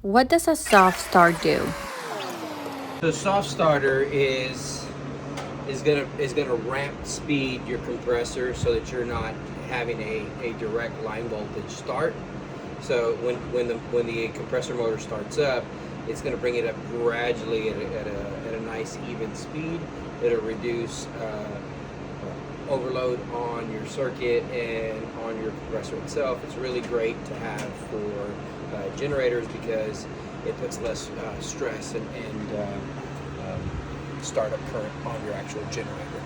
What does a soft start do? The soft starter is gonna ramp speed your compressor so that you're not having a direct line voltage start. So when the compressor motor starts up, it's going to bring it up gradually at a nice even speed. It'll reduce overload on your circuit and on your compressor itself. It's really great to have for generators because it puts less stress and startup current on your actual generator.